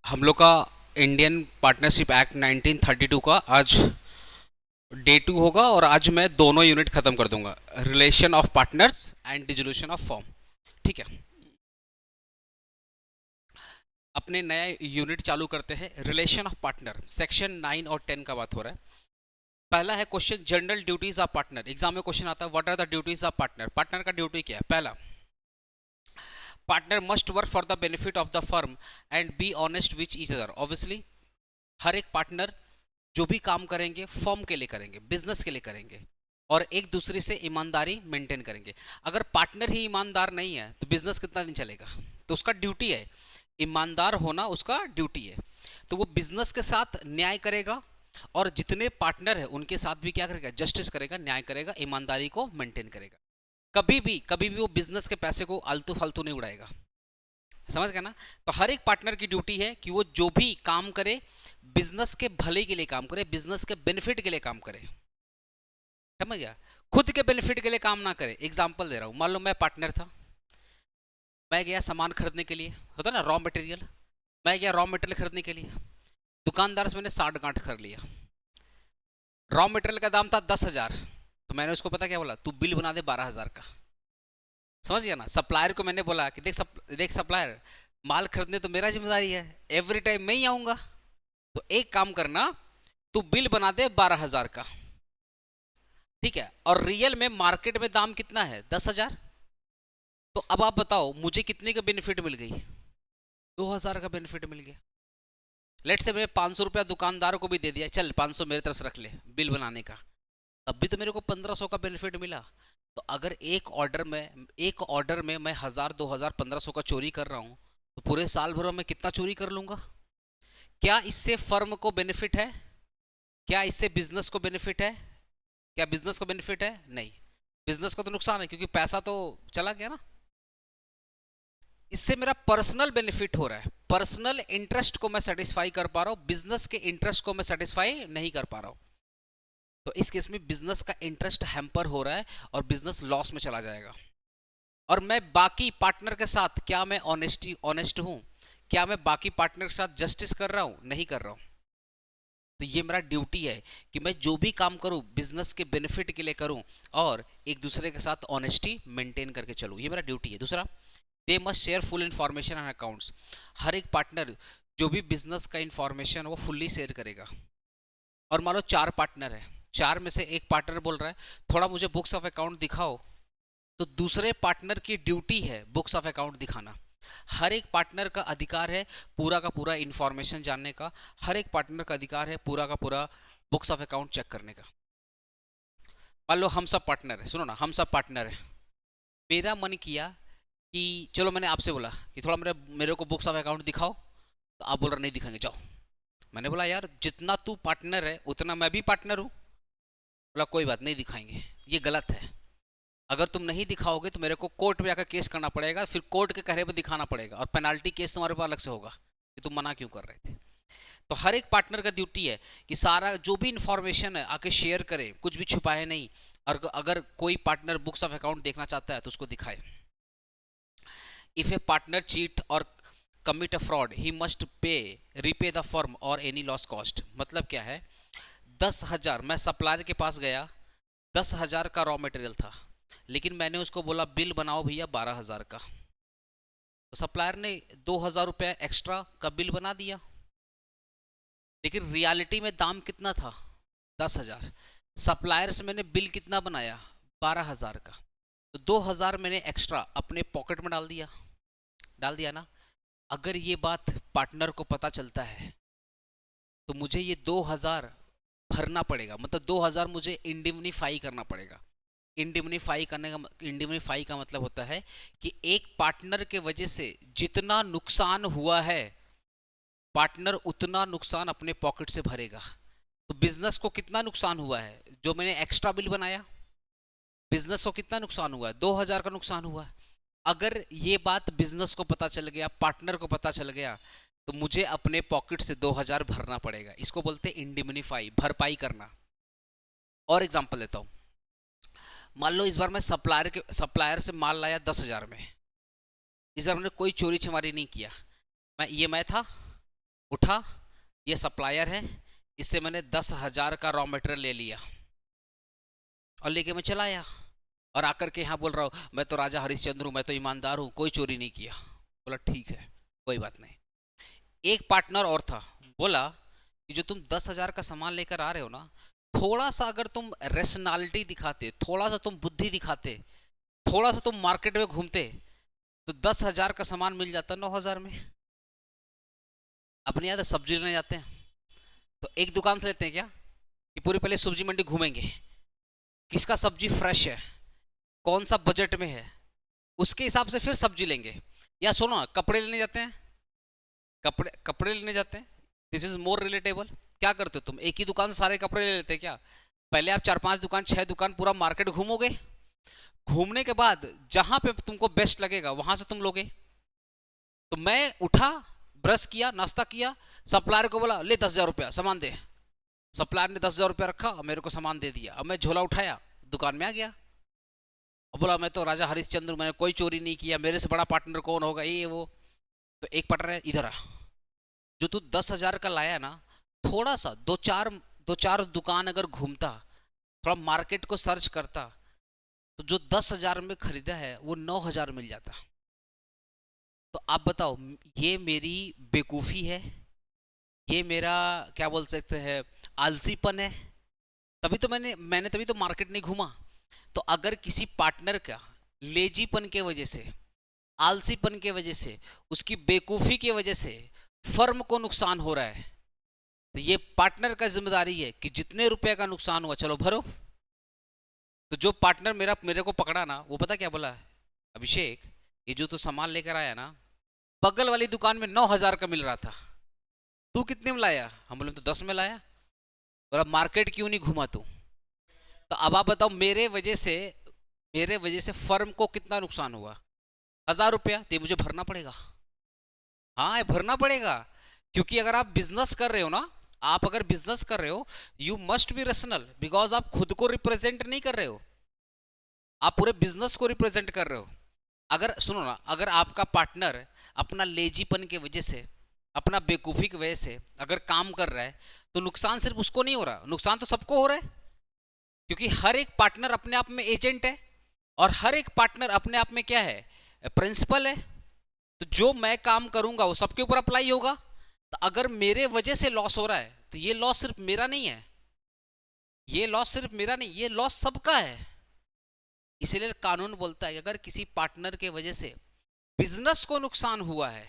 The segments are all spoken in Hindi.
हम लोग का इंडियन पार्टनरशिप एक्ट 1932 का आज डे 2 होगा और आज मैं दोनों यूनिट खत्म कर दूंगा, relation of partners and dissolution of firm. ठीक है, अपने नया यूनिट चालू करते हैं। रिलेशन ऑफ पार्टनर, सेक्शन 9 और 10 का बात हो रहा है। पहला है question, general duties of partner. Exam में क्वेश्चन आता है, what are the duties of partner. Partner का ड्यूटी क्या है? पहला, partner must work for the benefit of the firm and be honest with each other. Obviously हर एक पार्टनर जो भी काम करेंगे फर्म के लिए करेंगे, बिजनेस के लिए करेंगे और एक दूसरे से ईमानदारी मेंटेन करेंगे। अगर पार्टनर ही ईमानदार नहीं है तो बिजनेस कितना दिन चलेगा? तो उसका ड्यूटी है, ईमानदार होना उसका ड्यूटी है। तो वो बिजनेस के साथ न्याय करेगा और जितने पार्टनर है उनके साथ भी क्या करेगा? जस्टिस करेगा, न्याय करेगा, ईमानदारी को मेंटेन करेगा। कभी भी वो बिजनेस के पैसे को आलतू फालतू नहीं उड़ाएगा। समझ गया ना? तो हर एक पार्टनर की ड्यूटी है कि वो जो भी काम करे बिजनेस के भले के लिए काम करे, बिजनेस के बेनिफिट के लिए काम करे। समझ गया? खुद के बेनिफिट के लिए काम ना करे। एग्जांपल दे रहा हूं, मान लो मैं पार्टनर था, मैं गया सामान खरीदने के लिए, होता ना रॉ मटेरियल, मैं गया रॉ मटेरियल खरीदने के लिए, दुकानदार से मैंने 60 गांठ खरीद लिया। रॉ मटेरियल का दाम था 10,000, तो मैंने उसको पता क्या बोला, तू बिल बना दे 12,000 का। समझ गया ना? सप्लायर को मैंने बोला कि देख सप्लायर, माल खरीदने तो मेरा जिम्मेदारी है, एवरी टाइम मैं ही आऊंगा, तो एक काम करना, तू बिल बना दे 12,000 का। ठीक है, और रियल में मार्केट में दाम कितना है? 10,000। तो अब आप बताओ मुझे कितने का बेनिफिट मिल गई? 2,000 का बेनिफिट मिल गया। लेट से मैं 500 रुपया दुकानदार को भी दे दिया, चल 500 मेरे तरफ से रख ले बिल बनाने का, तब भी तो मेरे को 1,500 का बेनिफिट मिला। तो अगर एक ऑर्डर में मैं 1,000 2,000 1,500 का चोरी कर रहा हूं, तो पूरे साल भर में मैं कितना चोरी कर लूंगा? क्या इससे फर्म को बेनिफिट है? क्या इससे बिजनेस को बेनिफिट है? क्या बिजनेस को बेनिफिट है? नहीं, बिजनेस को तो नुकसान है क्योंकि पैसा तो चला गया ना। इससे मेरा पर्सनल बेनिफिट हो रहा है, पर्सनल इंटरेस्ट को मैं सेटिस्फाई कर पा रहा हूं, बिजनेस के इंटरेस्ट को मैं सेटिस्फाई नहीं कर पा रहा हूं। तो इस केस में बिजनेस का इंटरेस्ट हैम्पर हो रहा है और बिजनेस लॉस में चला जाएगा। और मैं बाकी पार्टनर के साथ क्या मैं ऑनेस्ट हूं? क्या मैं बाकी पार्टनर के साथ जस्टिस कर रहा हूं? नहीं कर रहा हूं। तो ये मेरा ड्यूटी है कि मैं जो भी काम करूं बिजनेस के बेनिफिट के लिए करूं और एक दूसरे के साथ ऑनेस्टी मेंटेन करके चलूं, ये मेरा ड्यूटी है। दूसरा, they must share full information and accounts. हर एक पार्टनर जो भी बिजनेस का इंफॉर्मेशन वो फुल्ली शेयर करेगा। और मान लो 4 पार्टनर है, 4 में से एक पार्टनर बोल रहा है थोड़ा मुझे बुक्स ऑफ अकाउंट दिखाओ, तो दूसरे पार्टनर की ड्यूटी है बुक्स ऑफ अकाउंट दिखाना। हर एक पार्टनर का अधिकार है पूरा का पूरा इंफॉर्मेशन जानने का, हर एक पार्टनर का अधिकार है पूरा का पूरा बुक्स ऑफ अकाउंट चेक करने का। मान लो हम सब पार्टनर है, सुनो ना, हम सब पार्टनर है, मेरा मन किया कि चलो, मैंने आपसे बोला कि थोड़ा मेरे मेरे को बुक्स ऑफ अकाउंट दिखाओ, तो आप बोल रहे नहीं दिखाएंगे, जाओ। मैंने बोला यार जितना तू पार्टनर है उतना मैं भी पार्टनर हूँ। बोला कोई बात नहीं दिखाएंगे। ये गलत है। अगर तुम नहीं दिखाओगे तो मेरे को कोर्ट में आकर केस करना पड़ेगा, फिर कोर्ट के कहने पर दिखाना पड़ेगा और पेनाल्टी केस तुम्हारे पास अलग से होगा कि तुम मना क्यों कर रहे थे। तो हर एक पार्टनर का ड्यूटी है कि सारा जो भी इंफॉर्मेशन है आके शेयर करे, कुछ भी छुपाए नहीं। और अगर कोई पार्टनर बुक्स ऑफ अकाउंट देखना चाहता है तो उसको दिखाए। इफ ए पार्टनर चीट और commit a fraud he must pay repay the firm और एनी लॉस कॉस्ट। मतलब क्या है? 10,000, मैं सप्लायर के पास गया, 10,000 का रॉ मटेरियल था, लेकिन मैंने उसको बोला बिल बनाओ भैया 12,000 का, तो सप्लायर ने 2,000 रुपया एक्स्ट्रा का बिल बना दिया, लेकिन रियलिटी में दाम कितना था? 10,000। सप्लायर से मैंने बिल कितना बनाया? 12,000 का। तो 2,000 मैंने एक्स्ट्रा अपने पॉकेट में डाल दिया ना। अगर ये बात पार्टनर को पता चलता है तो मुझे ये 2,000 भरना पड़ेगा, मतलब 2,000 मुझे इंडिमनीफाई करना पड़ेगा। इंडिमनीफाई का मतलब होता है कि एक पार्टनर के वजह से जितना नुकसान हुआ है पार्टनर उतना नुकसान अपने पॉकेट से भरेगा। तो बिजनेस को कितना नुकसान हुआ है जो मैंने एक्स्ट्रा बिल बनाया? बिजनेस को कितना नुकसान हुआ है? 2,000 का नुकसान हुआ है। अगर ये बात बिजनेस को पता चल गया, पार्टनर को पता चल गया, तो मुझे अपने पॉकेट से 2,000 भरना पड़ेगा। इसको बोलते हैं इंडिमनीफाई, भरपाई करना। और एग्जांपल देता हूं, मान लो इस बार मैं सप्लायर से माल लाया 10,000 में। इस बार मैंने कोई चोरी छिमारी नहीं किया, मैं था, उठा, ये सप्लायर है, इससे मैंने 10,000 का रॉ मटेरियल ले लिया और लेके मैं चला आया, और आकर के यहाँ बोल रहा हूँ मैं तो राजा हरिश्चंद्र हूँ, मैं तो ईमानदार हूँ, कोई चोरी नहीं किया। बोला ठीक है, कोई बात नहीं। एक पार्टनर और था, बोला कि जो तुम 10,000 का सामान लेकर आ रहे हो ना, थोड़ा सा अगर तुम रेशनैलिटी दिखाते, थोड़ा सा तुम बुद्धि दिखाते, थोड़ा सा तुम मार्केट में घूमते, तो 10,000 का सामान मिल जाता 9,000 में। अपने याद है सब्जी लेने जाते हैं तो एक दुकान से लेते हैं क्या कि पूरी पहले सब्जी मंडी घूमेंगे, किसका सब्जी फ्रेश है, कौन सा बजट में है, उसके हिसाब से फिर सब्जी लेंगे। या सुनो, कपड़े लेने जाते हैं, कपड़े लेने जाते हैं, दिस इज मोर रिलेटेबल। क्या करते हो तुम, एक ही दुकान से सारे कपड़े ले लेते हैं क्या? पहले आप 4-5 दुकान 6 दुकान पूरा मार्केट घूमोगे, घूमने के बाद जहां पे तुमको बेस्ट लगेगा वहां से तुम लोगे। तो मैं उठा, ब्रश किया, नाश्ता किया, सप्लायर को बोला ले 10,000 रुपया सामान दे। सप्लायर ने 10,000 रुपया रखा और मेरे को सामान दे दिया। अब मैं झोला उठाया, दुकान में आ गया और बोला मैं तो राजा हरिश्चंद्र, मैंने कोई चोरी नहीं किया, मेरे से बड़ा पार्टनर कौन होगा, ये वो। तो एक पार्टनर इधर आ, जो तू 10,000 का लाया ना, थोड़ा सा दो चार दुकान अगर घूमता, थोड़ा मार्केट को सर्च करता, तो जो 10,000 में खरीदा है वो 9,000 मिल जाता। तो आप बताओ, ये मेरी बेवकूफ़ी है, ये मेरा क्या बोल सकते हैं आलसीपन है? तभी तो मैंने तभी तो मार्केट नहीं घूमा। तो अगर किसी पार्टनर का लेजीपन के वजह से, आलसीपन के वजह से, उसकी बेवकूफ़ी की वजह से फर्म को नुकसान हो रहा है, तो ये पार्टनर का जिम्मेदारी है कि जितने रुपए का नुकसान हुआ चलो भरो। तो जो पार्टनर मेरे को पकड़ा ना, वो पता क्या बोला, अभिषेक ये जो तू सामान लेकर आया ना, बगल वाली दुकान में 9,000 का मिल रहा था, तू कितने में लाया? हम बोले तो 10 में लाया। बोला मार्केट क्यों नहीं घुमा तू? तो अब आप बताओ, मेरे वजह से फर्म को कितना नुकसान हुआ? 1,000 रुपया, तो मुझे भरना पड़ेगा। हाँ, ये भरना पड़ेगा, क्योंकि अगर आप बिजनेस कर रहे हो ना, आप अगर बिजनेस कर रहे हो, you must be rational, because आप खुद को रिप्रेजेंट नहीं कर रहे हो, आप पूरे बिजनेस को रिप्रेजेंट कर रहे हो। अगर सुनो ना, अगर आपका पार्टनर अपना लेजीपन की वजह से, अपना बेवकूफ़ी की वजह से अगर काम कर रहा है, तो नुकसान सिर्फ उसको नहीं हो रहा, नुकसान तो सबको हो रहा है, क्योंकि हर एक पार्टनर अपने आप में एजेंट है और हर एक पार्टनर अपने आप में क्या है, प्रिंसिपल है। तो जो मैं काम करूंगा वो सबके ऊपर अप्लाई होगा। तो अगर मेरे वजह से लॉस हो रहा है, तो ये लॉस सिर्फ मेरा नहीं है, ये लॉस सिर्फ मेरा नहीं, ये लॉस सबका है। इसीलिए कानून बोलता है कि अगर किसी पार्टनर के वजह से बिजनेस को नुकसान हुआ है,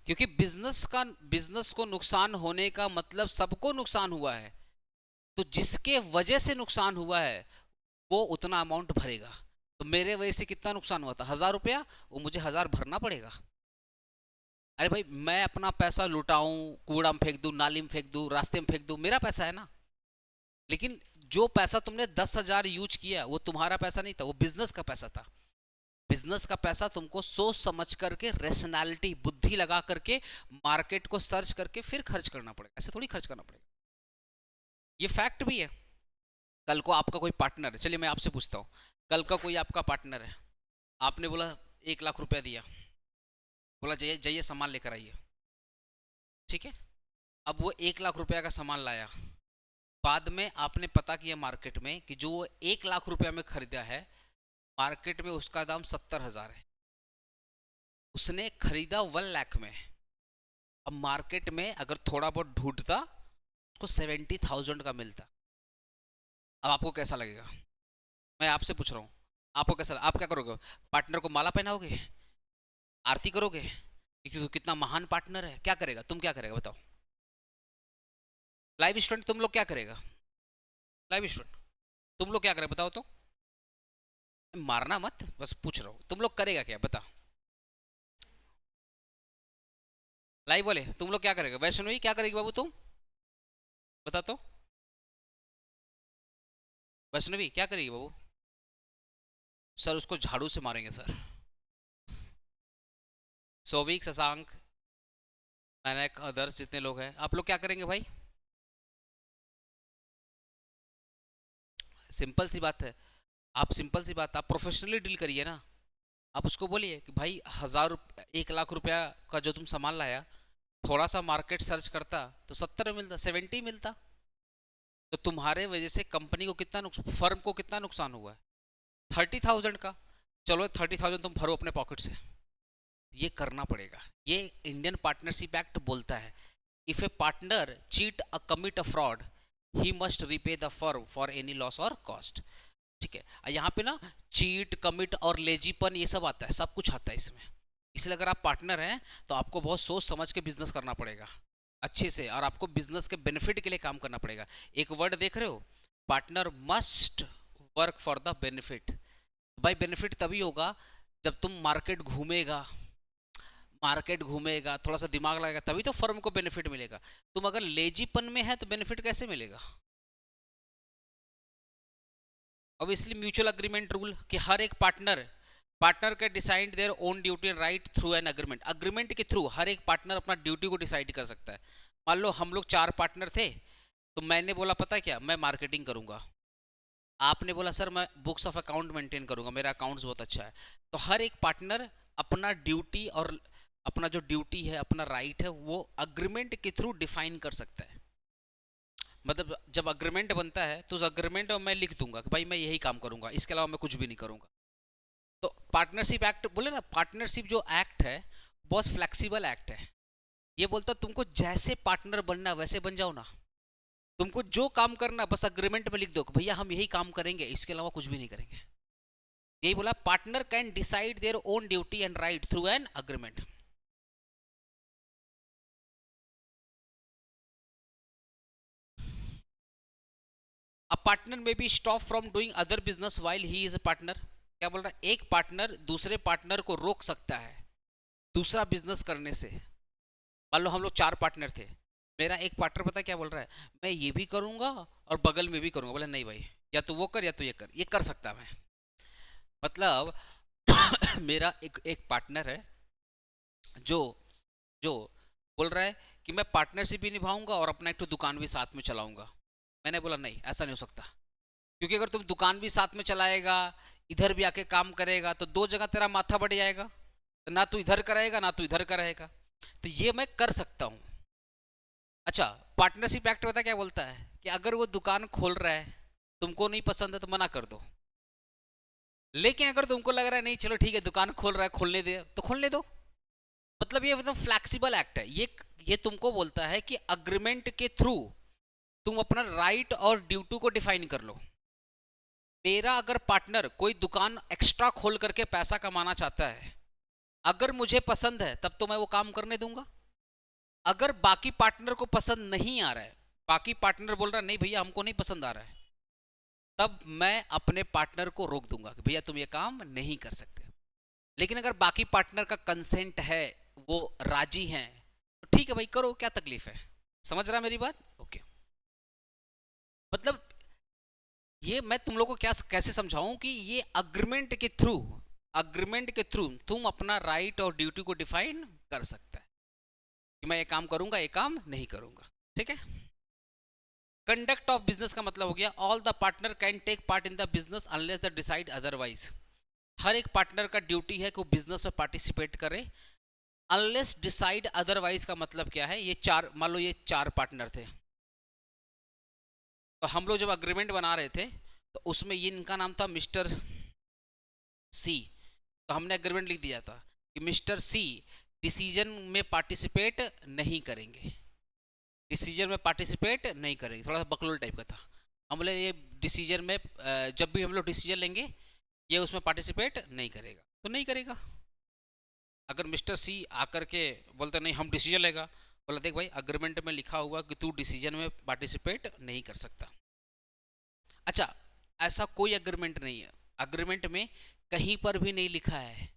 क्योंकि बिजनेस को नुकसान होने का मतलब सबको नुकसान हुआ है, तो जिसके वजह से नुकसान हुआ है वो उतना अमाउंट भरेगा। तो मेरे वजह से कितना नुकसान हुआ था, 1,000 रुपया, वो मुझे 1,000 भरना पड़ेगा। अरे भाई, मैं अपना पैसा लुटाऊं, कूड़ा में फेंक दूं, नाली में फेंक दूं, रास्ते में फेंक दूं, मेरा पैसा है ना। लेकिन जो पैसा तुमने 10,000 यूज किया वो तुम्हारा पैसा नहीं था, वो बिजनेस का पैसा था। बिजनेस का पैसा तुमको सोच समझ करके, रेशनैलिटी, बुद्धि लगा करके, मार्केट को सर्च करके फिर खर्च करना पड़ेगा, ऐसे थोड़ी खर्च करना पड़ेगा। ये फैक्ट भी है। कल को आपका कोई पार्टनर है, चलिए मैं आपसे पूछता हूँ, कल का कोई आपका पार्टनर है, आपने बोला 1,00,000 रुपया दिया, बोला जाइए जाइए सामान लेकर आइए, ठीक है। अब वो 1,00,000 रुपया का सामान लाया, बाद में आपने पता किया मार्केट में कि जो 1,00,000 रुपया में खरीदा है, मार्केट में उसका दाम 70,000 है, उसने खरीदा 1,00,000 में। अब मार्केट में अगर थोड़ा बहुत ढूंढता, उसको 70,000 का मिलता। अब आपको कैसा लगेगा? मैं आपसे पूछ रहा हूँ, आपको कैसा, आप क्या करोगे? पार्टनर को माला पहनाओगे, आरती करोगे कि कितना महान पार्टनर है? क्या करेगा, तुम क्या करेगा बताओ? लाइव स्टूडेंट तुम लोग क्या करेगा? लाइव स्टूडेंट तुम लोग क्या करेगा बताओ तो? मारना मत, बस पूछ रहा हूँ, तुम लोग करेगा क्या बता? लाइव वाले तुम लोग क्या करेगा? वैष्णवी क्या करेगी बाबू तुम बता तो? वैष्णवी क्या करेगी बाबू? सर उसको झाड़ू से मारेंगे सर। सौविक, शशांक, मैनेक, अदर्स जितने लोग हैं, आप लोग क्या करेंगे भाई? सिंपल सी बात है, आप प्रोफेशनली डील करिए ना। आप उसको बोलिए कि भाई 1,000 1,00,000 रुपया का जो तुम सामान लाया, थोड़ा सा मार्केट सर्च करता तो 70 मिलता, 70 मिलता। तो तुम्हारे वजह से कंपनी को कितना नुकसान, फर्म को कितना नुकसान हुआ है? 30,000 का। चलो 30,000 तुम भरो अपने पॉकेट से। ये करना पड़ेगा। ये इंडियन पार्टनरशिप एक्ट बोलता है, if a partner cheat a commit a fraud he must repay the firm for any loss और कॉस्ट। ठीक है, यहाँ पे ना चीट, कमिट और लेजीपन ये सब आता है, सब कुछ आता है इसमें। इसलिए अगर आप पार्टनर हैं तो आपको बहुत सोच समझ के बिजनेस करना पड़ेगा अच्छे से, और आपको बिजनेस के बेनिफिट के लिए काम करना पड़ेगा। एक वर्ड देख रहे हो, partner must work for the benefit. भाई बेनिफिट तभी होगा जब तुम मार्केट घूमेगा, थोड़ा सा दिमाग लगाएगा, तभी तो फर्म को बेनिफिट मिलेगा। तुम अगर लेजीपन में है तो बेनिफिट कैसे मिलेगा? ऑब्वियसली म्यूचुअल अग्रीमेंट रूल कि हर एक पार्टनर के decide their own duty and right through an agreement. Agreement के थ्रू हर एक पार्टनर अपना ड्यूटी को डिसाइड कर सकता है। मान लो हम लोग 4 पार्टनर थे, तो मैंने बोला पता है क्या, मैं मार्केटिंग करूंगा। आपने बोला सर मैं बुक्स ऑफ अकाउंट मेंटेन करूंगा, मेरा अकाउंट्स बहुत अच्छा है। तो हर एक पार्टनर अपना ड्यूटी और अपना जो ड्यूटी है, अपना राइट है, वो अग्रीमेंट के थ्रू डिफाइन कर सकता है। मतलब जब अग्रीमेंट बनता है तो उस अग्रीमेंट में मैं लिख दूंगा कि भाई मैं यही काम करूंगा, इसके अलावा मैं कुछ भी नहीं करूंगा। तो पार्टनरशिप एक्ट बोले ना, पार्टनरशिप जो एक्ट है बहुत फ्लेक्सिबल एक्ट है। ये बोलता तुमको जैसे पार्टनर बनना वैसे बन जाओ ना, तुमको जो काम करना बस अग्रीमेंट में लिख दो कि भैया हम यही काम करेंगे, इसके अलावा कुछ भी नहीं करेंगे। यही बोला, partner can decide their own duty and right through an agreement. A partner may be stop from doing other business while he is a partner. क्या बोल रहा है, एक पार्टनर दूसरे पार्टनर को रोक सकता है दूसरा बिजनेस करने से। मान लो हम लोग 4 पार्टनर थे, मेरा एक पार्टनर पता क्या बोल रहा है, मैं ये भी करूंगा और बगल में भी करूंगा। बोले नहीं भाई, या तो वो कर या तो ये कर, ये कर सकता मैं। मतलब मेरा एक पार्टनर है जो जो बोल रहा है कि मैं पार्टनरशिप भी निभाऊंगा और अपना एक तो दुकान भी साथ में चलाऊंगा। मैंने बोला नहीं, ऐसा नहीं हो सकता, क्योंकि अगर तुम दुकान भी साथ में चलाएगा, इधर भी आके काम करेगा, तो 2 जगह तेरा माथा बढ़ जाएगा। तो ना तू इधर कराएगा ना तू इधर कराएगा। तो ये मैं कर सकता हूं। अच्छा, पार्टनरशिप एक्ट पता क्या बोलता है कि अगर वो दुकान खोल रहा है, तुमको नहीं पसंद है तो मना कर दो। लेकिन अगर तुमको लग रहा है नहीं चलो ठीक है दुकान खोल रहा है, खोलने दे, तो खोलने दो। मतलब ये एकदम फ्लैक्सिबल एक्ट है। ये तुमको बोलता है कि अग्रीमेंट के थ्रू तुम अपना राइट और ड्यूटी को डिफाइन कर लो। मेरा अगर पार्टनर कोई दुकान एक्स्ट्रा खोल करके पैसा कमाना चाहता है, अगर मुझे पसंद है तब तो मैं वो काम करने दूंगा। अगर बाकी पार्टनर को पसंद नहीं आ रहा है, बाकी पार्टनर बोल रहा है नहीं भैया हमको नहीं पसंद आ रहा है, तब मैं अपने पार्टनर को रोक दूंगा कि भैया तुम ये काम नहीं कर सकते। लेकिन अगर बाकी पार्टनर का कंसेंट है, वो राजी हैं, तो ठीक है भाई करो, क्या तकलीफ है। समझ रहा मेरी बात? ओके। मतलब ये मैं तुम लोगों को क्या कैसे समझाऊं कि ये अग्रीमेंट के थ्रू तुम अपना राइट और ड्यूटी को डिफाइन कर सकता है कि मैं ये काम करूंगा, ये काम नहीं करूंगा। ठीक है। कंडक्ट ऑफ बिजनेस का मतलब हो गया all the partner can take part in the business unless the decide otherwise. हर एक पार्टनर का ड्यूटी है कि वो बिजनेस में पार्टिसिपेट करे, अनलेस डिसाइड अदरवाइज का मतलब क्या है, ये 4 मान लो ये 4 पार्टनर थे, तो हम लोग जब अग्रीमेंट बना रहे थे तो उसमें ये इनका नाम था मिस्टर सी। तो हमने अग्रीमेंट लिख दिया था कि मिस्टर सी डिसीजन में पार्टिसिपेट नहीं करेंगे, डिसीजन में पार्टिसिपेट नहीं करेंगे। थोड़ा सा बकलोल टाइप का था। हम बोले ये डिसीजन में जब भी हम लोग डिसीजन लेंगे ये उसमें पार्टिसिपेट नहीं करेगा, तो नहीं करेगा। अगर मिस्टर सी आकर के बोलते नहीं हम डिसीजन लेगा, बोला देख भाई अग्रीमेंट में लिखा हुआ कि तू डिसीजन में पार्टिसिपेट नहीं कर सकता। अच्छा, ऐसा कोई अग्रीमेंट नहीं है, अग्रीमेंट में कहीं पर भी नहीं लिखा है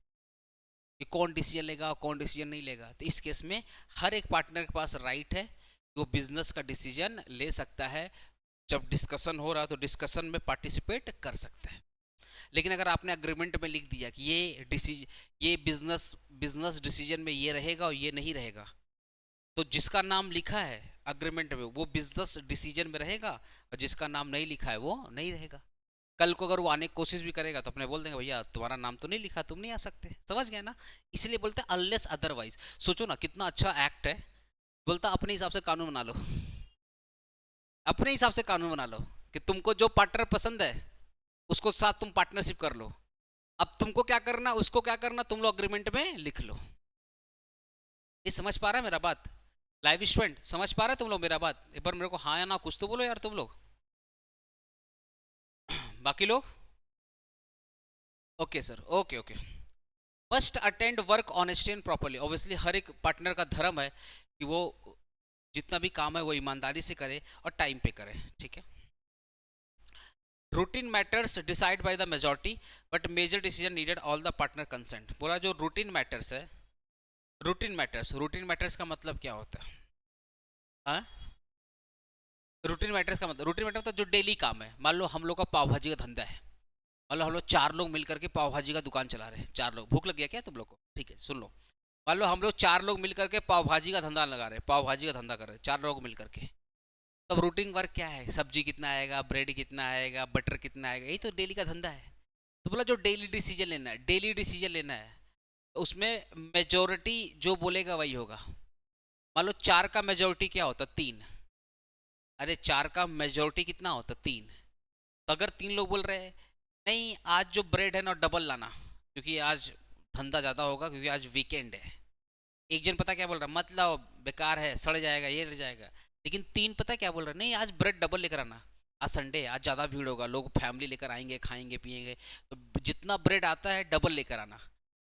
कि कौन डिसीजन लेगा और कौन डिसीजन नहीं लेगा। तो इस केस में हर एक पार्टनर के पास राइट है कि वो बिजनेस का डिसीजन ले सकता है। जब डिस्कशन हो रहा तो डिस्कशन में पार्टिसिपेट कर सकता है। लेकिन अगर आपने अग्रीमेंट में लिख दिया कि ये बिजनेस डिसीजन में ये रहेगा और ये नहीं रहेगा, तो जिसका नाम लिखा है अग्रीमेंट में वो बिजनेस डिसीजन में रहेगा और जिसका नाम नहीं लिखा है वो नहीं रहेगा। कल को अगर वो आने की कोशिश भी करेगा तो अपने बोल देंगे भैया तुम्हारा नाम तो नहीं लिखा, तुम नहीं आ सकते। समझ गए ना? इसलिए बोलते हैं अनलेस अदरवाइज। सोचो ना कितना अच्छा एक्ट है बोलता अपने हिसाब से कानून बना लो, अपने हिसाब से कानून बना लो कि तुमको जो पार्टनर पसंद है उसको साथ तुम पार्टनरशिप कर लो। अब तुमको क्या करना, उसको क्या करना, तुम लोग अग्रीमेंट में लिख लो। ये समझ पा रहा है मेरा बात? लाइव स्टूडेंट समझ पा रहे हैं तुम लोग मेरा बात? एक बार मेरे को हाँ या ना कुछ तो बोलो यार तुम लोग, बाकी लोग। Okay sir, okay okay. Must attend work honesty and properly. Obviously हर एक पार्टनर का धर्म है कि वो जितना भी काम है वो ईमानदारी से करे और टाइम पे करे, ठीक है। Routine matters decide by the majority but major decision needed all the partner consent. बोला जो रूटीन मैटर्स है, रूटीन मैटर्स का मतलब क्या होता है? हाँ, रूटीन मैटर्स का मतलब, रूटीन मैटर मतलब जो डेली काम है। मान लो हम लोग का पाव भाजी का धंधा है, मान लो हम लोग 4 लोग मिलकर के पाव भाजी का दुकान चला रहे हैं। 4 लोग, भूख लग गया क्या तुम लोग को? ठीक है सुन लो, मान लो हम लोग 4 लोग मिलकर के पाव भाजी का धंधा लगा रहे हैं, पाव भाजी का धंधा कर रहे हैं 4 लोग मिलकर के। तब रूटीन वर्क क्या है? सब्जी कितना आएगा, ब्रेड कितना आएगा, बटर कितना आएगा, यही तो डेली का धंधा है। तो बोला जो डेली डिसीजन लेना है, डेली डिसीजन लेना है, तो उसमें मेजोरिटी जो बोलेगा वही होगा। मान लो 4 का मेजोरिटी क्या होता? 3। अरे 4 का मेजोरिटी कितना होता? 3। तो अगर 3 लोग बोल रहे हैं नहीं आज जो ब्रेड है ना डबल लाना क्योंकि आज धंधा ज़्यादा होगा, क्योंकि आज वीकेंड है। एक जन पता क्या बोल रहा है, मत लाओ बेकार है, सड़ जाएगा, ये रह जाएगा। लेकिन 3 पता क्या बोल रहा है, नहीं आज ब्रेड डबल लेकर आना, आज संडे है, आज ज़्यादा भीड़ होगा, लोग फैमिली लेकर आएंगे, खाएंगे पिएंगे, तो जितना ब्रेड आता है डबल लेकर आना।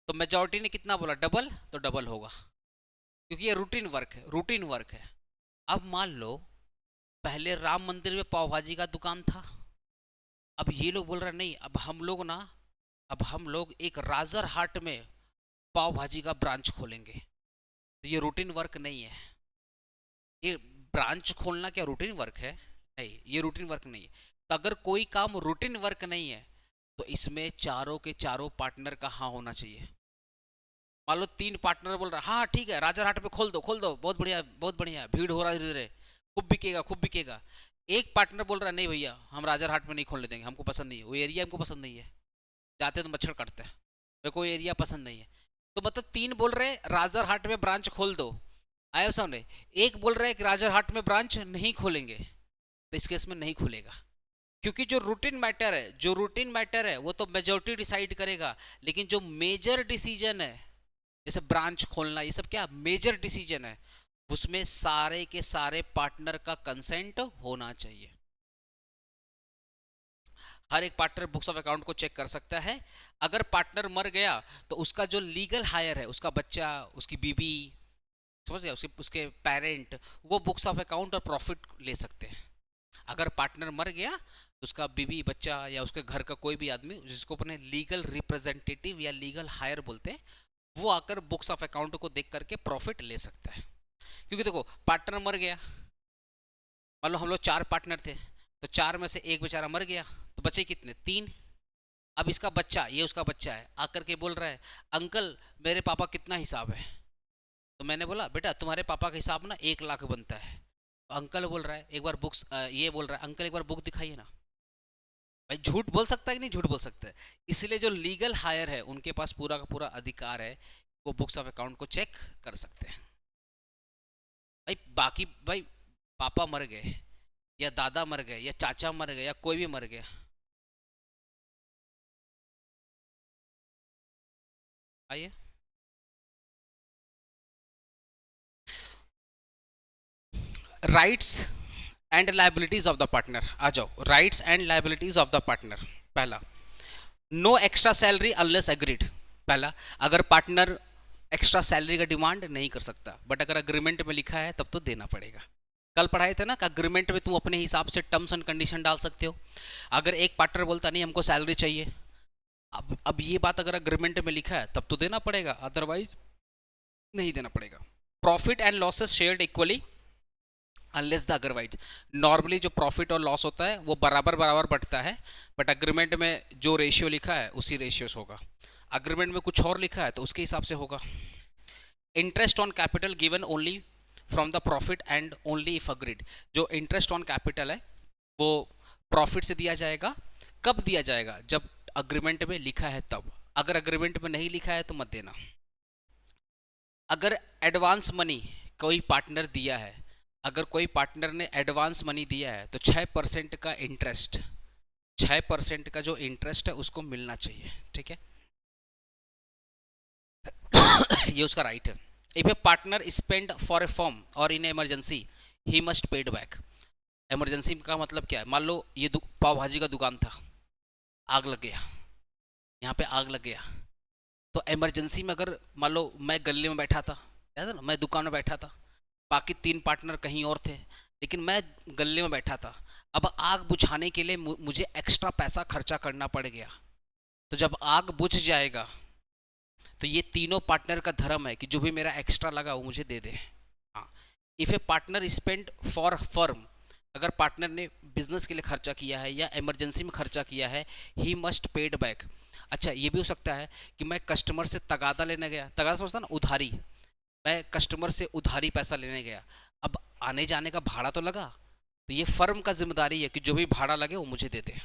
तो मेजॉरिटी ने कितना बोला? डबल, तो डबल होगा, क्योंकि ये रूटीन वर्क है, रूटीन वर्क है। अब मान लो पहले राम मंदिर में पाव भाजी का दुकान था, अब ये लोग बोल रहे नहीं अब हम लोग ना, अब हम लोग एक राजर हाट में पाव भाजी का ब्रांच खोलेंगे। तो ये रूटीन वर्क नहीं है। ये ब्रांच खोलना क्या रूटीन वर्क है? नहीं, ये रूटीन वर्क नहीं है। तो अगर कोई काम रूटीन वर्क नहीं है तो इसमें चारों के चारों पार्टनर का हाँ होना चाहिए। मान लो 3 पार्टनर बोल रहा हाँ ठीक है राजर हाट पे खोल दो, खोल दो, बहुत बढ़िया बहुत बढ़िया, भीड़ हो रहा है धीरे धीरे, खूब बिकेगा खूब बिकेगा। एक पार्टनर बोल रहा नहीं भैया हम राजर हाट में नहीं खोलने देंगे, हमको पसंद नहीं है वो एरिया, हमको पसंद नहीं है, जाते तो मच्छर काटते हैं, मेरे को एरिया पसंद नहीं है। तो मतलब 3 बोल रहे राजर हाट में ब्रांच खोल दो, आया सामने। एक बोल रहे कि राजर हाट में ब्रांच नहीं खोलेंगे, तो इस केस में नहीं खुलेगा, क्योंकि जो रूटीन मैटर है, जो रूटीन मैटर है वो तो मेजोरिटी डिसाइड करेगा। लेकिन जो मेजर डिसीजन है जैसे ब्रांच खोलना, ये सब क्या मेजर डिसीजन है, उसमें सारे के सारे पार्टनर का कंसेंट होना चाहिए। हर एक पार्टनर बुक्स ऑफ अकाउंट को चेक कर सकता है। अगर पार्टनर मर गया तो उसका जो लीगल हायर है, उसका बच्चा, उसकी बीबी, समझ गया, उसके उसके पेरेंट, वो बुक्स ऑफ अकाउंट और प्रॉफिट ले सकते हैं। अगर पार्टनर मर गया तो उसका बीबी बच्चा या उसके घर का कोई भी आदमी जिसको अपने लीगल रिप्रेजेंटेटिव या लीगल हायर बोलते हैं, वो आकर बुक्स ऑफ अकाउंट को देख करके प्रॉफिट ले सकता है। क्योंकि देखो पार्टनर मर गया, मान लो हम लोग 4 पार्टनर थे, तो 4 में से एक बेचारा मर गया, तो बचे कितने? 3। अब इसका बच्चा, ये उसका बच्चा है, आकर के बोल रहा है अंकल मेरे पापा कितना हिसाब है? तो मैंने बोला बेटा तुम्हारे पापा का हिसाब ना 1 लाख बनता है। तो अंकल बोल रहा है एक बार बुक्स, ये बोल रहा है अंकल एक बार बुक दिखाइए ना। भाई झूठ बोल सकता है कि नहीं झूठ बोल सकता है? इसलिए जो लीगल हायर है उनके पास पूरा का पूरा अधिकार है, वो बुक्स ऑफ अकाउंट को चेक कर सकते हैं। भाई बाकी भाई पापा मर गए या दादा मर गए या चाचा मर गए या कोई भी मर गया, आइए rights and liabilities of the partner, आ जाओ rights and liabilities of the partner. पहला, no extra salary unless agreed. पहला, अगर पार्टनर एक्स्ट्रा सैलरी का डिमांड नहीं कर सकता, बट अगर अग्रीमेंट में लिखा है तब तो देना पड़ेगा। कल पढ़ाए थे ना कि अग्रीमेंट में तुम अपने हिसाब से टर्म्स एंड कंडीशन डाल सकते हो। अगर एक पार्टनर बोलता नहीं हमको सैलरी चाहिए, अब ये बात अगर अग्रीमेंट में लिखा है तब तो देना पड़ेगा, अदरवाइज नहीं देना पड़ेगा। Profit and losses shared equally unless the otherwise. Normally जो प्रॉफिट और लॉस होता है वो बराबर बराबर बढ़ता है, बट अग्रीमेंट में जो रेशियो लिखा है उसी रेशियो से होगा। अग्रीमेंट में कुछ और लिखा है तो उसके हिसाब से होगा। Interest on capital given only from the profit and only if agreed. जो इंटरेस्ट ऑन कैपिटल है वो प्रॉफिट से दिया जाएगा। कब दिया जाएगा? जब अग्रीमेंट में लिखा है तब। अगर अग्रीमेंट में नहीं लिखा है तो मत देना। अगर एडवांस मनी कोई पार्टनर दिया है, अगर कोई पार्टनर ने एडवांस मनी दिया है तो 6% का इंटरेस्ट, 6% का जो इंटरेस्ट है उसको मिलना चाहिए, ठीक है। ये उसका राइट है। If a partner spend for a firm or in emergency he must paid back. Emergency का मतलब क्या है, मान लो ये पाव भाजी का दुकान था, आग लग गया, यहाँ पे आग लग गया, तो इमरजेंसी में अगर मान लो मैं गले में बैठा था, याद है ना, मैं दुकान में बैठा था, बाकी 3 पार्टनर कहीं और थे, लेकिन मैं गले में बैठा था, अब आग बुझाने के लिए मुझे एक्स्ट्रा पैसा खर्चा करना पड़ गया, तो जब आग बुझ जाएगा तो ये तीनों पार्टनर का धर्म है कि जो भी मेरा एक्स्ट्रा लगा वो मुझे दे दे। हाँ, if A partner spend for firm, अगर पार्टनर ने बिजनेस के लिए खर्चा किया है या इमरजेंसी में खर्चा किया है, ही मस्ट पेड बैक। अच्छा, ये भी हो सकता है कि मैं कस्टमर से तगादा लेने गया, तगादा समझता ना, उधारी, मैं कस्टमर से उधारी पैसा लेने गया, अब आने जाने का भाड़ा तो लगा, तो ये फर्म का जिम्मेदारी है कि जो भी भाड़ा लगे वो मुझे दे दे,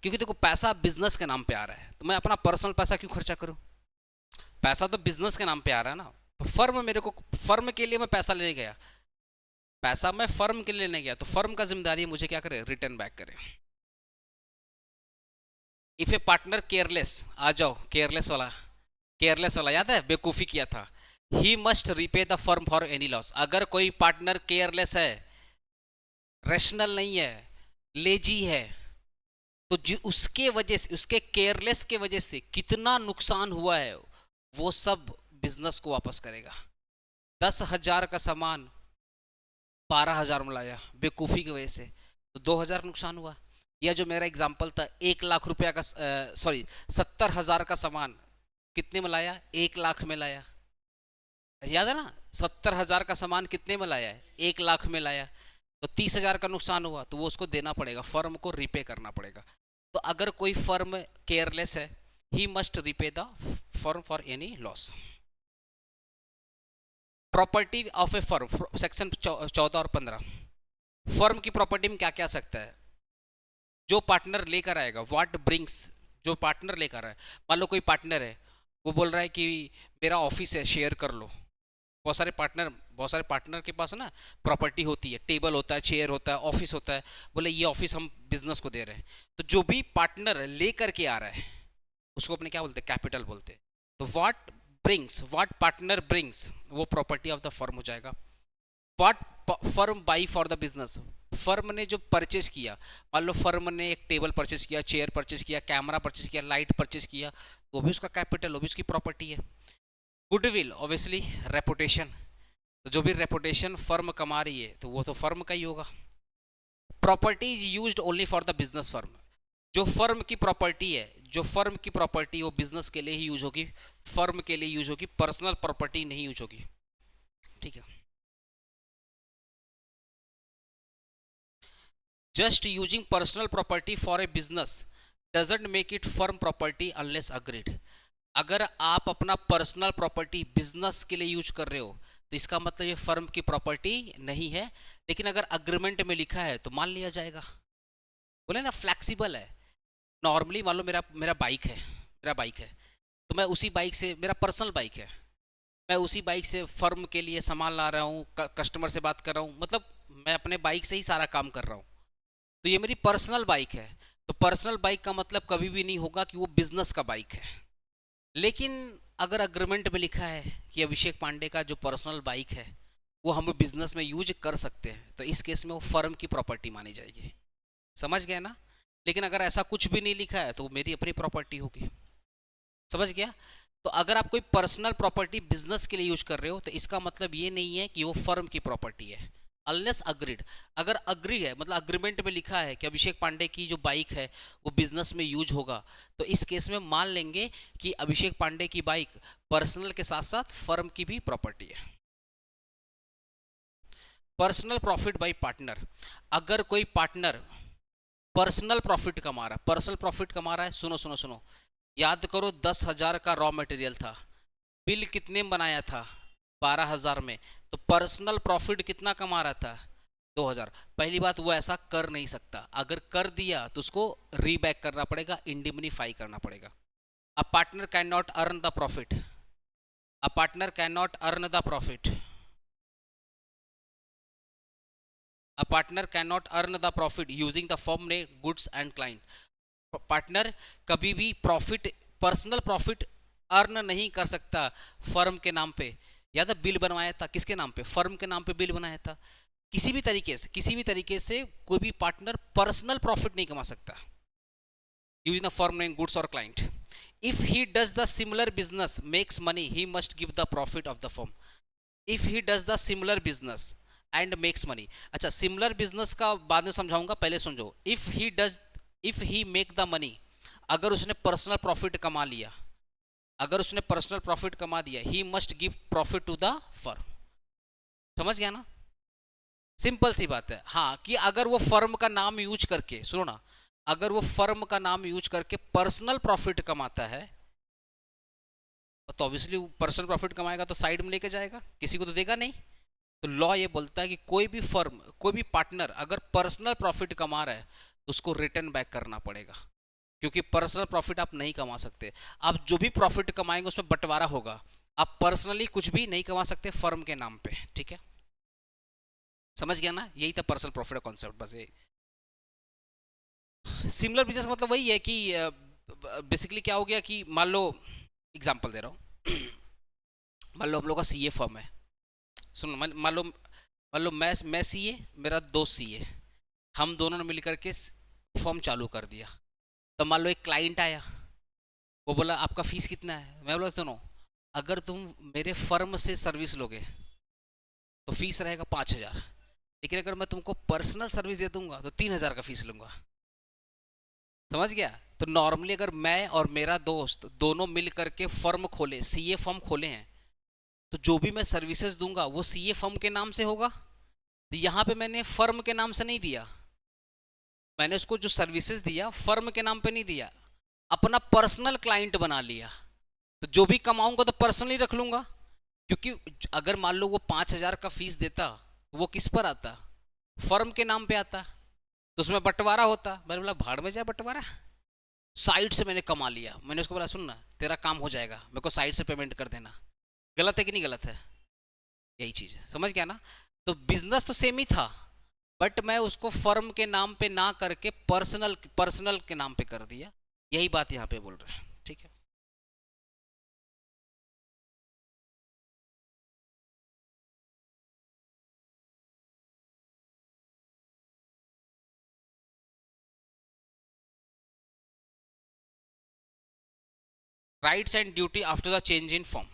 क्योंकि देखो पैसा बिजनेस के नाम पे आ रहा है, तो मैं अपना पर्सनल पैसा क्यों खर्चा करूं, पैसा तो बिजनेस के नाम पे आ रहा है ना, तो फर्म मेरे को, फर्म के लिए मैं पैसा लेने गया, पैसा मैं फर्म के लिए लेने गया, तो फर्म का जिम्मेदारी है मुझे क्या करे, रिटर्न बैक करे। इफ ए पार्टनर केयरलेस, आ जाओ केयरलेस वाला, केयरलेस वाला याद है, बेवकूफ़ी किया था, he must repay the firm for any loss. अगर कोई पार्टनर केयरलेस है, रेशनल नहीं है, लेजी है, तो जो उसके वजह से, उसके केयरलेस के वजह से कितना नुकसान हुआ है वो सब बिजनेस को वापस करेगा। 10,000 का सामान 12,000 में लाया बेवकूफ़ी की वजह से, तो 2,000 नुकसान हुआ। या जो मेरा एग्जाम्पल था, 1,00,000 रुपया का, सॉरी 70,000 का सामान कितने में लाया, 1,00,000 में लाया, याद है ना, 70,000 का सामान कितने में लाया है, 1,00,000 में लाया, तो 30,000 का नुकसान हुआ, तो वो उसको देना पड़ेगा, फर्म को रिपे करना पड़ेगा। तो अगर कोई फर्म केयरलेस है, he must repay the firm for any loss. Property of A firm, section 14 और 15, फर्म की प्रॉपर्टी में क्या क्या सकता है, जो पार्टनर लेकर आएगा, व्हाट ब्रिंग्स, जो पार्टनर लेकर आए, मान लो कोई पार्टनर है, वो बोल रहा है कि मेरा ऑफिस है, शेयर कर लो, बहुत सारे पार्टनर के पास ना प्रॉपर्टी होती है, टेबल होता है, चेयर होता है, ऑफिस होता है, बोले ये ऑफिस हम बिजनेस को दे रहे हैं, तो जो भी पार्टनर लेकर के आ रहा है उसको अपने क्या बोलते हैं, कैपिटल बोलते हैं। तो what brings, what partner brings, वो प्रॉपर्टी ऑफ द फर्म हो जाएगा। What firm by for the business, firm ने जो परचेज किया, मान लो फर्म ने एक टेबल परचेज किया, चेयर परचेज किया, कैमरा परचेज किया, लाइट परचेज किया, वो भी उसका कैपिटल, वो भी उसकी प्रॉपर्टी है। गुडविल, ऑब्वियसली रेपुटेशन, तो जो भी रेपुटेशन फर्म कमा रही है तो वो तो फर्म का ही होगा। Property is used only for the business firm, जो फर्म की प्रॉपर्टी है, जो फर्म की प्रॉपर्टी वो बिजनेस के लिए ही यूज होगी, फर्म के लिए यूज होगी, पर्सनल प्रॉपर्टी नहीं यूज होगी, ठीक है। Just using personal property for a business doesn't make it firm property unless agreed. अगर आप अपना पर्सनल प्रॉपर्टी बिजनेस के लिए यूज कर रहे हो तो इसका मतलब ये फर्म की प्रॉपर्टी नहीं है, लेकिन अगर अग्रीमेंट में लिखा है तो मान लिया जाएगा। बोले ना फ्लेक्सिबल है। नॉर्मली मान लो मेरा मेरा बाइक है, तो मैं उसी बाइक से, मेरा पर्सनल बाइक है, मैं उसी बाइक से फर्म के लिए सामान ला रहा हूँ, कस्टमर से बात कर रहा हूँ, मतलब मैं अपने बाइक से ही सारा काम कर रहा हूँ, तो ये मेरी पर्सनल बाइक है। तो पर्सनल बाइक का मतलब कभी भी नहीं होगा कि वो बिजनेस का बाइक है। लेकिन अगर अग्रीमेंट में लिखा है कि अभिषेक पांडे का जो पर्सनल बाइक है वो हम बिजनेस में यूज कर सकते हैं, तो इस केस में वो फर्म की प्रॉपर्टी मानी जाएगी। समझ गए ना। लेकिन अगर ऐसा कुछ भी नहीं लिखा है तो वो मेरी अपनी प्रॉपर्टी होगी। समझ गया। तो अगर आप कोई पर्सनल प्रॉपर्टी बिजनेस के लिए यूज कर रहे हो तो इसका मतलब ये नहीं है कि वो फर्म की प्रॉपर्टी है, अनलेस अग्रीड। अगर अग्री है, मतलब अग्रीमेंट में लिखा है कि अभिषेक पांडे की जो बाइक है वो बिजनेस में यूज होगा, तो इस केस में मान लेंगे कि अभिषेक पांडे की बाइक पर्सनल के साथ साथ फर्म की भी प्रॉपर्टी है। पर्सनल प्रॉफिट बाय पार्टनर, अगर कोई पार्टनर पर्सनल प्रॉफिट कमा रहा है, पर्सनल प्रॉफिट कमा रहा है, सुनो सुनो सुनो, याद करो 10,000 का रॉ मटेरियल था, बिल कितने में बनाया था, 12,000 में, तो पर्सनल प्रॉफिट कितना कमा रहा था, 2,000। पहली बात, वो ऐसा कर नहीं सकता, अगर कर दिया तो उसको रीबैक करना पड़ेगा, इंडिमनीफाई करना पड़ेगा। A partner can not earn the profit, a partner can not earn the profit, a partner can not earn the profit using the firm ने गुड्स एंड क्लाइंट। पार्टनर कभी भी प्रॉफिट, पर्सनल प्रॉफिट अर्न नहीं कर सकता फर्म के नाम पे। या तो बिल बनवाया था किसके नाम पे, फर्म के नाम पे बिल बनाया था। किसी भी तरीके से कोई भी पार्टनर पर्सनल प्रॉफिट नहीं कमा सकता using the firm name goods or client. If he does the similar business makes money he must give the profit of the firm. If he does the similar business and makes money. अच्छा, सिमिलर बिजनेस का बाद में समझाऊंगा, पहले समझो। If he make the money, अगर उसने पर्सनल प्रॉफिट कमा लिया, अगर उसने पर्सनल प्रॉफिट कमा दिया, he must give profit to the firm. समझ गया ना, सिंपल सी बात है। हाँ, कि अगर वो फर्म का नाम यूज करके, सुनो ना, अगर वो फर्म का नाम यूज करके पर्सनल प्रॉफिट कमाता है तो ऑब्वियसली पर्सनल प्रॉफिट कमाएगा तो साइड में लेके जाएगा, किसी को तो देगा नहीं। तो लॉ ये बोलता है कि कोई भी फर्म, कोई भी पार्टनर अगर पर्सनल प्रॉफिट कमा रहा है तो उसको रिटर्न बैक करना पड़ेगा, क्योंकि पर्सनल प्रॉफिट आप नहीं कमा सकते। आप जो भी प्रॉफिट कमाएंगे उसमें बंटवारा होगा, आप पर्सनली कुछ भी नहीं कमा सकते फर्म के नाम पे। ठीक है, समझ गया ना, यही था पर्सनल प्रॉफिट का कॉन्सेप्ट। बस ये सिमिलर बिजनेस मतलब वही है कि बेसिकली क्या हो गया कि मान लो, एग्जांपल दे रहा हूँ, मान लो हम लोग का सीए फर्म है। सुनो, मान लो मैं सीए, मेरा दोस्त सीए, हम दोनों ने मिलकर के फर्म चालू कर दिया। तो मान लो एक क्लाइंट आया, वो बोला आपका फीस कितना है। मैं बोला सुनो, अगर तुम मेरे फर्म से सर्विस लोगे तो फीस रहेगा 5,000, लेकिन अगर मैं तुमको पर्सनल सर्विस दे दूंगा तो 3,000 का फीस लूंगा। समझ गया। तो नॉर्मली अगर मैं और मेरा दोस्त दोनों मिल करके फर्म खोले, सीए फर्म खोले हैं, तो जो भी मैं सर्विसेज दूंगा वो सीए फर्म के नाम से होगा। तो यहाँ पे मैंने फर्म के नाम से नहीं दिया, मैंने उसको जो सर्विसेज दिया फर्म के नाम पे नहीं दिया, अपना पर्सनल क्लाइंट बना लिया। तो जो भी कमाऊंगा तो पर्सनली रख लूंगा, क्योंकि अगर मान लो वो 5,000 का फीस देता तो वो किस पर आता, फर्म के नाम पे आता, तो उसमें बंटवारा होता। मैंने बोला भाड़ में जाए बंटवारा, साइड से मैंने कमा लिया। मैंने उसको बोला सुन ना, तेरा काम हो जाएगा, मेरे को साइड से पेमेंट कर देना। गलत है कि नहीं गलत है, यही चीज़ है। समझ गया ना। तो बिजनेस तो सेम ही था, बट मैं उसको फर्म के नाम पे ना करके पर्सनल के नाम पे कर दिया। यही बात यहाँ पे बोल रहे हैं। ठीक है, rights and duty after the change in form.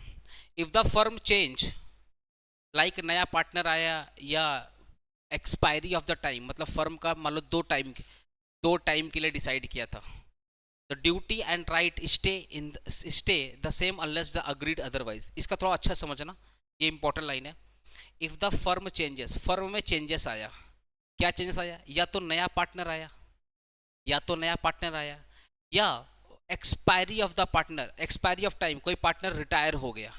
If the firm change, like नया पार्टनर आया या एक्सपायरी ऑफ द टाइम, मतलब फर्म का मान लो दो टाइम के लिए डिसाइड किया था, the duty and right stay the same unless the agreed otherwise. इसका थोड़ा अच्छा समझना, ये इंपॉर्टेंट लाइन है। If the firm changes, firm में चेंजेस आया, क्या चेंजेस आया, या तो नया पार्टनर आया, या expiry of the partner, expiry of time, कोई पार्टनर रिटायर हो गया,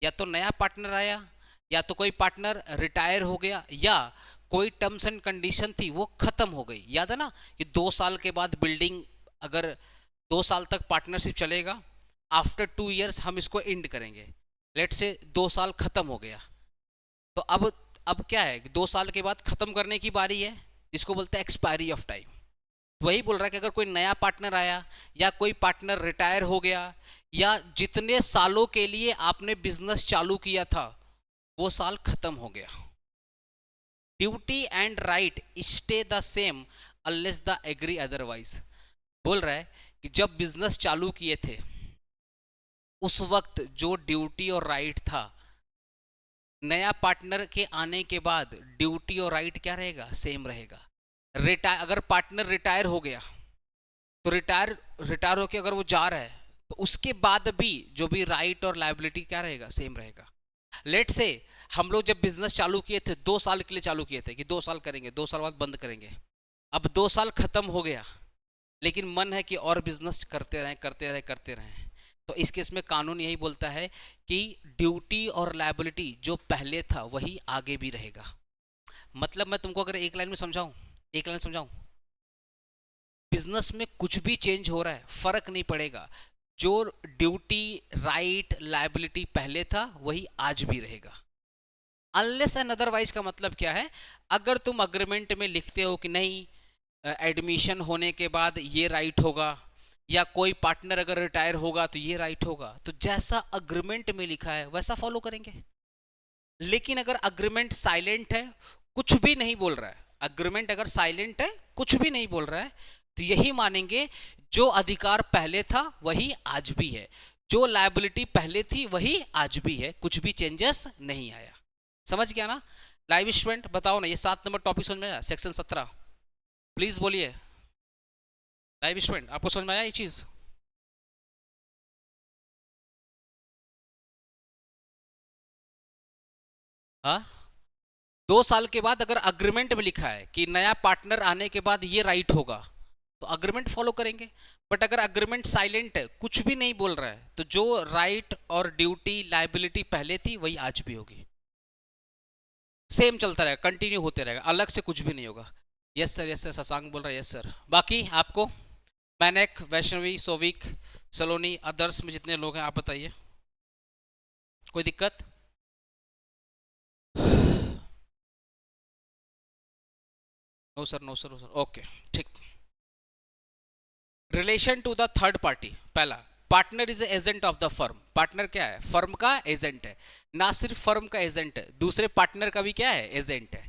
या तो नया पार्टनर आया, या तो कोई पार्टनर रिटायर हो गया, या कोई टर्म्स एंड कंडीशन थी वो खत्म हो गई। याद है ना कि 2 साल के बाद बिल्डिंग, अगर 2 साल तक पार्टनरशिप चलेगा, आफ्टर 2 इयर्स हम इसको एंड करेंगे। लेट से 2 साल खत्म हो गया, तो अब क्या है, 2 साल के बाद खत्म करने की बारी है, इसको बोलते हैं एक्सपायरी ऑफ टाइम। वही बोल रहा है कि अगर कोई नया पार्टनर आया या कोई पार्टनर रिटायर हो गया, या जितने सालों के लिए आपने बिजनेस चालू किया था वो साल खत्म हो गया, duty and right stay the same unless the agree otherwise. बोल रहा है कि जब बिजनेस चालू किए थे उस वक्त जो ड्यूटी और राइट था, नया पार्टनर के आने के बाद ड्यूटी और राइट क्या रहेगा, सेम रहेगा। अगर पार्टनर रिटायर हो गया तो रिटायर होकर अगर वो जा रहा है तो उसके बाद भी जो भी राइट और लायबिलिटी क्या रहेगा, सेम रहेगा। लेट से हम लोग जब बिजनेस चालू किए थे 2 साल के लिए चालू किए थे कि 2 साल करेंगे, 2 साल बाद बंद करेंगे। अब 2 साल खत्म हो गया, लेकिन मन है कि और बिजनेस करते रहें। तो इस केस में कानून यही बोलता है कि ड्यूटी और लायबिलिटी जो पहले था वही आगे भी रहेगा। मतलब मैं तुमको अगर एक लाइन में समझाऊं, बिजनेस में कुछ भी चेंज हो रहा है फर्क नहीं पड़ेगा, जो ड्यूटी राइट लायबिलिटी पहले था वही आज भी रहेगा। अनलेस एंड अदरवाइज का मतलब क्या है, अगर तुम अग्रीमेंट में लिखते हो कि नहीं एडमिशन होने के बाद ये राइट होगा, या कोई पार्टनर अगर रिटायर होगा तो ये राइट होगा, तो जैसा अग्रीमेंट में लिखा है वैसा फॉलो करेंगे। लेकिन अगर अग्रीमेंट साइलेंट है, कुछ भी नहीं बोल रहा है, अग्रीमेंट अगर साइलेंट है, कुछ भी नहीं बोल रहा है, तो यही मानेंगे जो अधिकार पहले था वही आज भी है, जो लायबिलिटी पहले थी वही आज भी है, कुछ भी चेंजेस नहीं आया। समझ गया ना? लाइव स्टूडेंट बताओ ना, ये 7 नंबर टॉपिक समझ में आया, सेक्शन 17, प्लीज बोलिए। लाइव स्टूडेंट आपको समझ में आया ये चीज? हाँ, 2 साल के बाद अगर अग्रीमेंट में लिखा है कि नया पार्टनर आने के बाद ये राइट होगा, तो अग्रीमेंट फॉलो करेंगे। बट अगर अग्रीमेंट साइलेंट है, कुछ भी नहीं बोल रहा है, तो जो राइट और ड्यूटी लायबिलिटी पहले थी वही आज भी होगी, सेम चलता रहेगा, कंटिन्यू होते रहेगा, अलग से कुछ भी नहीं होगा। Yes sir, yes sir, Shashank बोल रहा है, यस सर। बाकी आपको मैनेक, वैष्णवी, सोविक, सलोनी, अदर्स में जितने लोग हैं आप बताइए, कोई दिक्कत? No sir, no sir, no sir, okay, ठीक। Relation to the third party, पहला, partner is agent of the firm. Partner क्या है? फर्म का एजेंट है। ना सिर्फ फर्म का एजेंट है, दूसरे पार्टनर का भी क्या है? एजेंट है।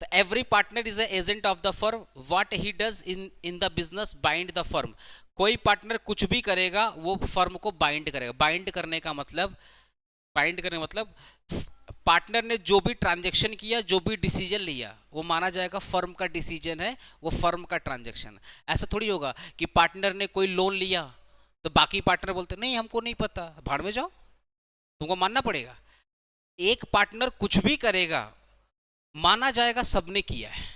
तो every partner is agent of the firm, what he does in the business bind the firm. कोई पार्टनर कुछ भी करेगा वो फर्म को बाइंड करेगा। बाइंड करने का मतलब, बाइंड करने का मतलब पार्टनर ने जो भी ट्रांजैक्शन किया, जो भी डिसीजन लिया, वो माना जाएगा फर्म का डिसीजन है, वो फर्म का ट्रांजैक्शन। ऐसा थोड़ी होगा कि पार्टनर ने कोई लोन लिया तो बाकी पार्टनर बोलते नहीं हमको नहीं पता, भाड़ में जाओ, तुमको मानना पड़ेगा। एक पार्टनर कुछ भी करेगा, माना जाएगा सबने किया है,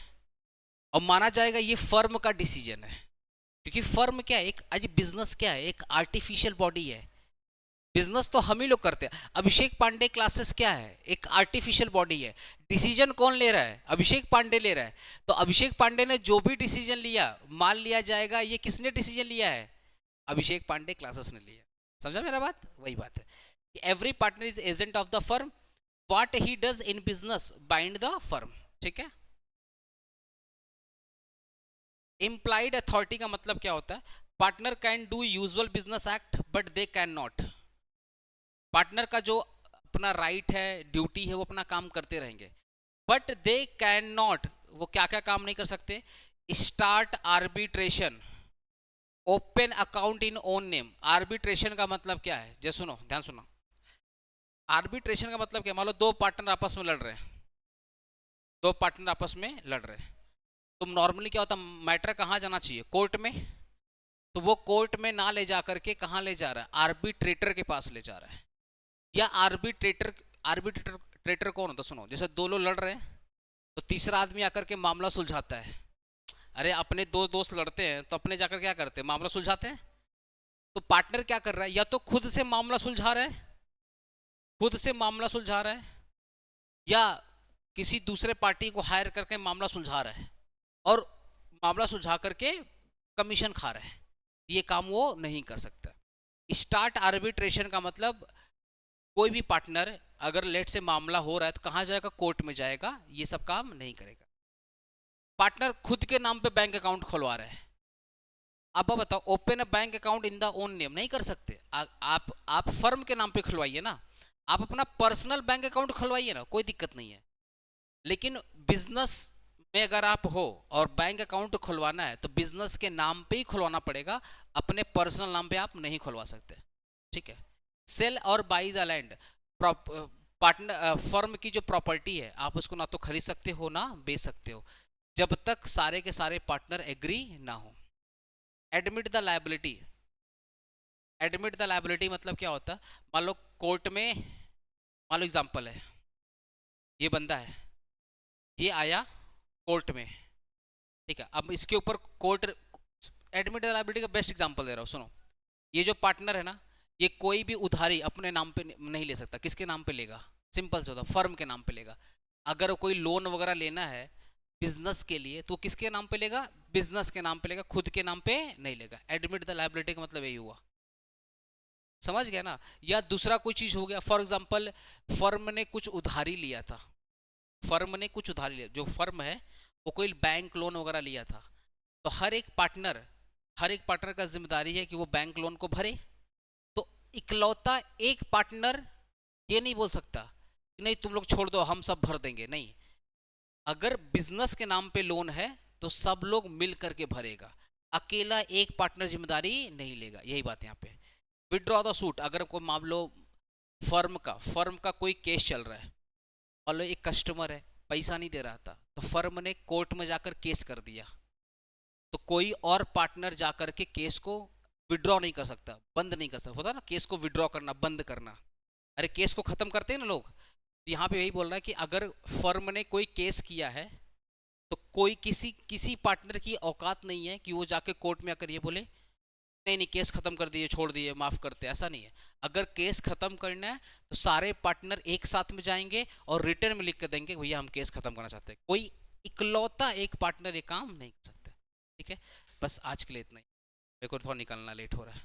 और माना जाएगा ये फर्म का डिसीजन है। क्योंकि फर्म क्या है? एक आज बिजनेस क्या है? एक आर्टिफिशियल बॉडी है। बिजनेस तो हम ही लोग करते हैं। अभिषेक पांडे क्लासेस क्या है? एक आर्टिफिशियल बॉडी है। डिसीजन कौन ले रहा है? अभिषेक पांडे ले रहा है। तो अभिषेक पांडे ने जो भी डिसीजन लिया, मान लिया जाएगा ये किसने डिसीजन लिया है? अभिषेक पांडे क्लासेस ने लिया। समझा मेरा बात? वही बात है, every partner is agent of the firm, what he does in business bind the firm. ठीक है। इम्प्लाइड अथॉरिटी का मतलब क्या होता है? Partner can do usual business act but they can not. Partner का जो अपना राइट है, ड्यूटी है, वो अपना काम करते रहेंगे, बट दे कैन नॉट, वो क्या क्या काम नहीं कर सकते? Start arbitration, open account in own name. Arbitration का मतलब क्या है? जैसे सुनो, ध्यान सुनो, आर्बिट्रेशन का मतलब क्या? मान लो दो पार्टनर आपस में लड़ रहे हैं, दो पार्टनर आपस में लड़ रहे हैं, तो नॉर्मली क्या होता है, मैटर कहाँ जाना चाहिए? कोर्ट में। तो वो कोर्ट में ना ले जा करके कहाँ ले जा रहा है? आर्बिट्रेटर के पास ले जा रहा है। या आर्बिट्रेटर, आर्बिट्रेटर कौन होता? सुनो, जैसे दो लोग लड़ रहे हैं तो तीसरा आदमी आकर के मामला सुलझाता है। अरे अपने दो दोस्त लड़ते हैं तो अपने जाकर क्या करते हैं? मामला सुलझाते हैं। तो पार्टनर क्या कर रहा है? या तो खुद से मामला सुलझा रहा है, खुद से मामला सुलझा रहा है, या किसी दूसरे पार्टी को हायर करके मामला सुलझा रहा है, और मामला सुलझा करके कमीशन खा रहा है। ये काम वो नहीं कर सकता। स्टार्ट आर्बिट्रेशन का मतलब कोई भी पार्टनर अगर लेट से मामला हो रहा है तो कहां जाएगा? कोर्ट में जाएगा। ये सब काम नहीं करेगा। पार्टनर खुद के नाम पे बैंक अकाउंट खुलवा रहे हैं, अब बताओ, open a bank account in the own name नहीं कर सकते। आप फर्म के नाम पे खुलवाइए ना, आप अपना पर्सनल बैंक अकाउंट खुलवाइए ना, कोई दिक्कत नहीं है। लेकिन बिजनेस में अगर आप हो और बैंक अकाउंट खुलवाना है तो बिजनेस के नाम पे ही खुलवाना पड़ेगा, अपने पर्सनल नाम पे आप नहीं खुलवा सकते। ठीक है। सेल और by the land, partner firm की जो प्रॉपर्टी है आप उसको ना तो खरीद सकते हो ना बेच सकते हो, जब तक सारे के सारे पार्टनर एग्री ना हो। Admit the liability, admit the liability मतलब क्या होता है? मान लो कोर्ट में, मान लो एग्जांपल है, ये बंदा है, ये आया कोर्ट में, ठीक है, अब इसके ऊपर कोर्ट, एडमिट द लायबिलिटी का बेस्ट एग्जांपल दे रहा हूँ, सुनो। ये जो पार्टनर है ना, ये कोई भी उधारी अपने नाम पे नहीं ले सकता। किसके नाम पे लेगा? सिंपल से होता, फर्म के नाम पे लेगा। अगर कोई लोन वगैरह लेना है बिजनेस के लिए तो किसके नाम पे लेगा? बिजनेस के नाम पे लेगा, खुद के नाम पे नहीं लेगा। एडमिट द लायबिलिटी का मतलब यही हुआ। समझ गया ना? या दूसरा कोई चीज हो गया, फॉर एग्जांपल फर्म ने कुछ उधारी लिया था, फर्म ने कुछ उधार लिया, जो फर्म है वो कोई बैंक लोन वगैरह लिया था, तो हर एक पार्टनर का जिम्मेदारी है कि वो बैंक लोन को भरे। तो इकलौता एक पार्टनर ये नहीं बोल सकता कि नहीं तुम लोग छोड़ दो हम सब भर देंगे, नहीं। अगर बिजनेस के नाम पे लोन है तो सब लोग मिल करके भरेगा, अकेला एक पार्टनर जिम्मेदारी नहीं लेगा। यही बात यहाँ पे। विड्रॉ द सूट, अगर कोई मान लो फर्म का कोई केस चल रहा है, मान लो एक कस्टमर है पैसा नहीं दे रहा था, तो फर्म ने कोर्ट में जाकर केस कर दिया, तो कोई और पार्टनर जाकर के केस को विड्रॉ नहीं कर सकता, बंद नहीं कर सकता। होता ना केस को विड्रॉ करना, बंद करना, अरे केस को खत्म करते हैं ना लोग। यहाँ पे यही बोल रहा है कि अगर फर्म ने कोई केस किया है तो कोई किसी पार्टनर की औकात नहीं है कि वो जाके कोर्ट में आकर ये बोले नहीं नहीं केस खत्म कर दिए, छोड़ दिए, माफ करते, ऐसा नहीं है। अगर केस खत्म करना है तो सारे पार्टनर एक साथ में जाएंगे और रिटर्न में लिख कर देंगे भैया हम केस खत्म करना चाहते हैं। कोई इकलौता एक पार्टनर ये काम नहीं कर सकता। ठीक है, बस आज के लिए इतना ही, मेरे को थोड़ा निकलना लेट हो रहा है।